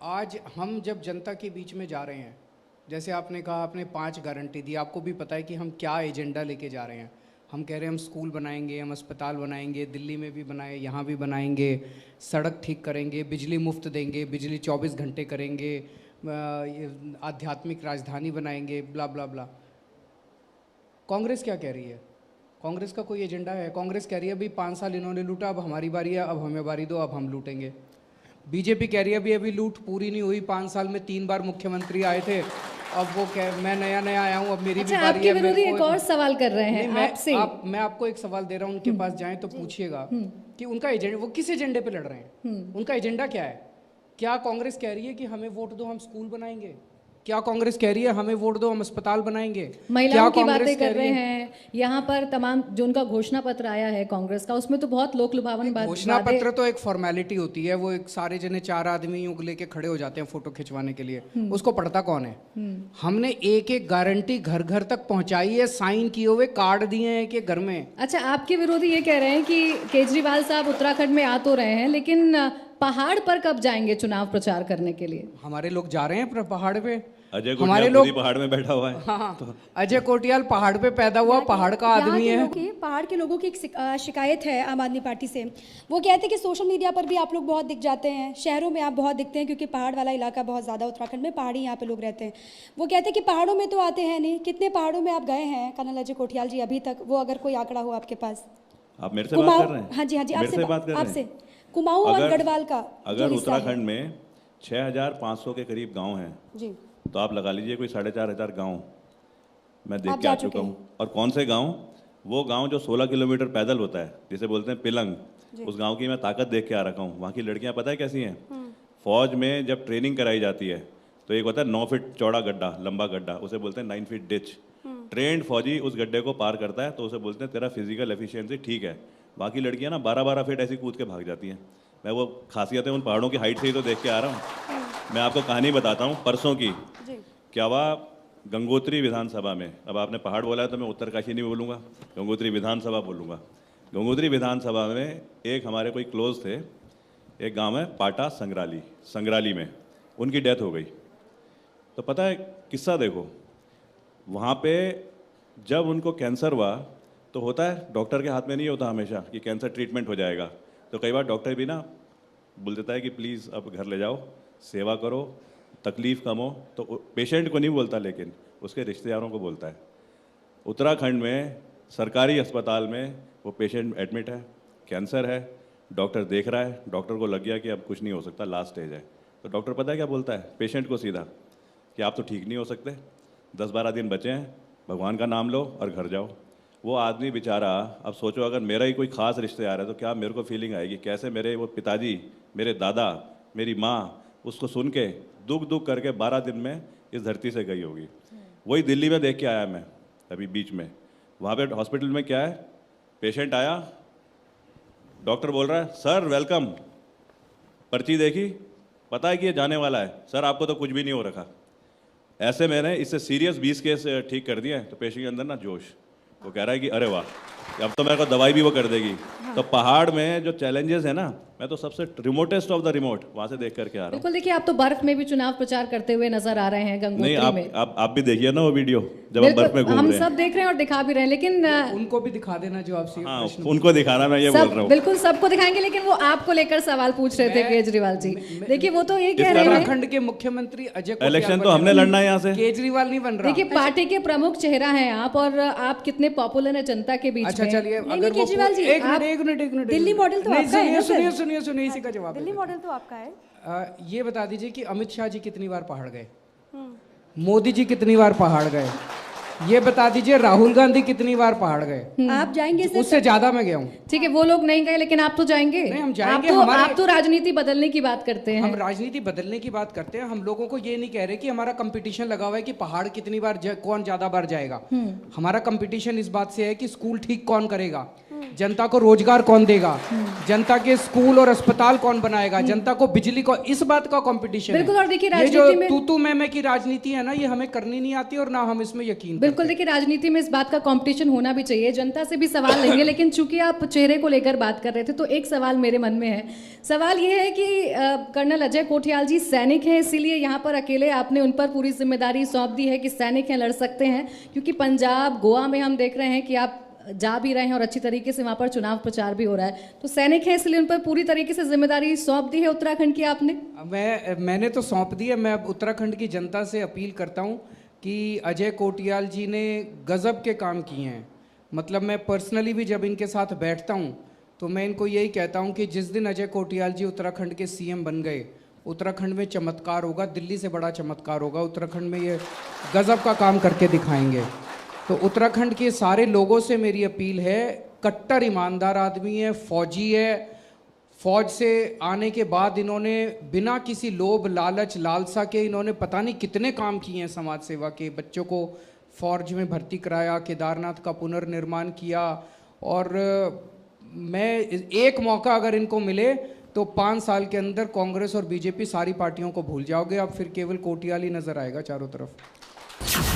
आज हम जब जनता के बीच में जा रहे हैं, जैसे आपने कहा, आपने 5 गारंटी दी, आपको भी पता है कि हम क्या एजेंडा लेके जा रहे हैं। हम कह रहे हैं हम स्कूल बनाएंगे, हम अस्पताल बनाएंगे, दिल्ली में भी बनाए, यहाँ भी बनाएंगे, सड़क ठीक करेंगे, बिजली मुफ्त देंगे, बिजली 24 घंटे करेंगे, आध्यात्मिक राजधानी बनाएंगे, ब्ला ब्ला ब्ला। कांग्रेस क्या कह रही है? कांग्रेस का कोई एजेंडा है? कांग्रेस कह रही है अभी 5 साल इन्होंने लूटा, अब हमारी बारी है, अब हमें बारी दो, अब हम लूटेंगे। बीजेपी कह रही है अभी लूट पूरी नहीं हुई, 5 साल में 3 बार मुख्यमंत्री आए थे, अब वो मैं नया आया हूँ, अब मेरी भी बारी है। आपके विरोधी एक और सवाल कर रहे हैं आपसे। मैं आपको एक सवाल दे रहा हूँ, उनके पास जाएं तो पूछिएगा कि उनका एजेंडा, वो किस एजेंडे पे लड़ रहे हैं, उनका एजेंडा क्या है। क्या कांग्रेस कह रही है कि हमें वोट दो हम स्कूल बनाएंगे? क्या कांग्रेस कह रही है हमें वोट दो हम अस्पताल बनाएंगे? महिलाओं की बातें कर रहे हैं यहाँ पर, तमाम जो उनका घोषणा पत्र आया है कांग्रेस का, उसमें तो बहुत लोक लुभावन बात। घोषणा पत्र तो एक फॉर्मेलिटी होती है, वो एक सारे जने 4 आदमी लेके खड़े हो जाते हैं फोटो खिंचवाने के लिए, उसको पढ़ता कौन है? हमने एक गारंटी घर घर तक पहुंचाई है, साइन किए हुए कार्ड दिए हैं कि घर में। अच्छा, आपके विरोधी ये कह रहे हैं कि केजरीवाल साहब उत्तराखंड में आ तो रहे हैं, लेकिन पहाड़ पर कब जाएंगे चुनाव प्रचार करने के लिए? हमारे लोग जा रहे हैं पहाड़ पे, हमारे लोग पहाड़ में बैठा हुआ है। हाँ, तो अजय कोटियाल पहाड़ पे पैदा हुआ, पहाड़ का आदमी है। पहाड़ के लोगों की एक शिकायत है आम आदमी पार्टी से। वो कहते हैं कि सोशल मीडिया पर भी आप लोग बहुत दिख जाते हैं, शहरों में आप बहुत दिखते हैं, क्योंकि पहाड़ वाला इलाका बहुत ज़्यादा उत्तराखंड में, पहाड़ी यहाँ पे लोग रहते हैं। वो कहते हैं कि पहाड़ों में तो आते हैं नहीं, कितने पहाड़ों में आप गए हैं कर्नल अजय कोटियाल जी अभी तक? वो अगर कोई आंकड़ा हो आपके पास। आप मेरे से बात कर रहे हैं? हाँ जी, हाँ जी, आपसे कुमाऊं और गढ़वाल का अगर उत्तराखंड में 6500 के करीब गांव हैं जी, तो आप लगा लीजिए कोई 4500 गांव मैं देख के आ चुका हूँ। और कौन से गांव? वो गांव जो 16 किलोमीटर पैदल होता है, जिसे बोलते हैं पिलंग, उस गांव की मैं ताकत देख के आ रखा हूँ। वहाँ की लड़कियाँ पता है कैसी हैं? फौज में जब ट्रेनिंग कराई जाती है तो एक होता है 9 फीट चौड़ा गड्ढा, लंबा गड्ढा, उसे बोलते हैं 9 फीट डिच। ट्रेंड फौजी उस गड्ढे को पार करता है तो उसे बोलते हैं तेरा फिजिकल एफिशिएंसी ठीक है। बाकी लड़कियां ना 12-12 फीट ऐसी कूद के भाग जाती हैं। मैं वो खासियतें उन पहाड़ों की हाइट से ही तो देख के आ रहा हूँ। मैं आपको कहानी बताता हूँ परसों की। क्या हुआ गंगोत्री विधानसभा में? अब आपने पहाड़ बोला है तो मैं उत्तरकाशी नहीं बोलूँगा, गंगोत्री विधानसभा बोलूँगा। गंगोत्री विधानसभा में एक हमारे कोई क्लोज थे, एक गाँव है पाटा संग्राली में, उनकी डेथ हो गई। तो पता है किस्सा देखो, वहाँ पे जब उनको कैंसर हुआ तो होता है डॉक्टर के हाथ में नहीं होता हमेशा कि कैंसर ट्रीटमेंट हो जाएगा। तो कई बार डॉक्टर भी ना बोल देता है कि प्लीज़ अब घर ले जाओ, सेवा करो, तकलीफ़ कम हो। तो पेशेंट को नहीं बोलता, लेकिन उसके रिश्तेदारों को बोलता है। उत्तराखंड में सरकारी अस्पताल में वो पेशेंट एडमिट है, कैंसर है, डॉक्टर देख रहा है, डॉक्टर को लग गया कि अब कुछ नहीं हो सकता, लास्ट स्टेज है। तो डॉक्टर पता है क्या बोलता है पेशेंट को? सीधा कि आप तो ठीक नहीं हो सकते, 10-12 दिन बचे हैं, भगवान का नाम लो और घर जाओ। वो आदमी बेचारा, अब सोचो अगर मेरा ही कोई ख़ास रिश्तेदार है तो क्या मेरे को फीलिंग आएगी, कैसे मेरे वो पिताजी, मेरे दादा, मेरी माँ उसको सुन के दुख करके 12 दिन में इस धरती से गई होगी। वही दिल्ली में देख के आया मैं अभी बीच में। वहाँ पे हॉस्पिटल में क्या है, पेशेंट आया, डॉक्टर बोल रहा है सर वेलकम, पर्ची देखी, पता है कि ये जाने वाला है, सर आपको तो कुछ भी नहीं हो रखा। ऐसे मैंने इससे सीरियस 20 केस ठीक कर दिए। तो पेशेंट के अंदर ना जोश, वो कह रहा है कि अरे वाह, अब तो मेरे को दवाई भी वो कर देगी। हाँ। तो पहाड़ में जो चैलेंजेस है ना, मैं तो सबसे रिमोटेस्ट ऑफ द रिमोट वहाँ से देख करके आ रहा हूँ। बिल्कुल, देखिए आप तो बर्फ में भी चुनाव प्रचार करते हुए नजर आ रहे हैं गंगोत्री में। आप भी देखिए ना वो वीडियो जब हम बर्फ में घूम रहे हैं। हम सब देख रहे हैं और दिखा भी रहे हैं, लेकिन उनको भी दिखा देना जो आपसे। हाँ, उनको दिखाना, मैं ये बोल रहा हूँ। बिल्कुल सबको दिखाएंगे, लेकिन वो आपको लेकर सवाल पूछ रहे थे केजरीवाल जी। देखिए वो तो ये कह रहे हैं उत्तराखंड के मुख्यमंत्री अजय कोटियाल, इलेक्शन तो हमने लड़ना है यहाँ से, केजरीवाल नहीं बन रहा। देखिए पार्टी के प्रमुख चेहरा हैं आप, और आप कितने पॉपुलर हैं जनता के बीच में। अच्छा चलिए, अगर केजरीवाल जी एक मिनट दिल्ली मॉडल तो आपका है। सुनिए इसी का जवाब। दिल्ली मॉडल तो आपका है। ये बता दीजिए कि अमित शाह जी कितनी बार पहाड़ गए, मोदी जी कितनी बार पहाड़ गए, ये बता दीजिए राहुल गांधी कितनी बार पहाड़ गए। आप जाएंगे? उससे ज्यादा मैं गया हूँ। ठीक है, वो लोग नहीं गए, लेकिन आप तो जाएंगे। नहीं, हम जाएंगे। आप तो राजनीति बदलने की बात करते हैं। हम राजनीति बदलने की बात करते हैं। हम लोगों को ये नहीं कह रहे कि हमारा कंपटीशन लगा हुआ है कि पहाड़ कितनी बार कौन ज्यादा बार जाएगा। हमारा कंपटीशन इस बात से है कि स्कूल ठीक कौन करेगा, जनता को रोजगार कौन देगा, जनता के स्कूल और अस्पताल कौन बनाएगा, जनता को बिजली को, इस बात का कंपटीशन बिल्कुल। और देखिए ये जो राजनीति में तू मैं की राजनीति है ना, ये हमें करनी नहीं आती और ना हम इसमें यकीन बिल्कुल। देखिए राजनीति में इस बात का कंपटीशन होना भी चाहिए, जनता से भी सवाल लेंगे, लेकिन चूंकि आप चेहरे को लेकर बात कर रहे थे तो एक सवाल मेरे मन में है। सवाल ये है कि कर्नल अजय कोठियाल जी सैनिक हैं, इसीलिए यहाँ पर अकेले आपने उन पर पूरी जिम्मेदारी सौंप दी है कि सैनिक हैं, लड़ सकते हैं, क्योंकि पंजाब गोवा में हम देख रहे हैं कि आप जा भी रहे हैं और अच्छी तरीके से वहाँ पर चुनाव प्रचार भी हो रहा है, तो सैनिक है इसलिए उन पर पूरी तरीके से जिम्मेदारी सौंप दी है उत्तराखंड की आपने? मैंने तो सौंप दी है। मैं अब उत्तराखंड की जनता से अपील करता हूँ कि अजय कोठियाल जी ने गजब के काम किए हैं। मतलब मैं पर्सनली भी जब इनके साथ बैठता हूँ तो मैं इनको यही कहता हूँ कि जिस दिन अजय कोठियाल जी उत्तराखंड के सीएम बन गए, उत्तराखंड में चमत्कार होगा, दिल्ली से बड़ा चमत्कार होगा। उत्तराखंड में ये गजब का काम करके दिखाएंगे। तो उत्तराखंड के सारे लोगों से मेरी अपील है, कट्टर ईमानदार आदमी है, फौजी है, फौज से आने के बाद इन्होंने बिना किसी लोभ लालच लालसा के इन्होंने पता नहीं कितने काम किए हैं समाज सेवा के। बच्चों को फौज में भर्ती कराया, केदारनाथ का पुनर्निर्माण किया। और मैं एक मौका अगर इनको मिले तो 5 साल के अंदर कांग्रेस और बीजेपी सारी पार्टियों को भूल जाओगे, अब फिर केवल कोठियाल ही नजर आएगा चारों तरफ।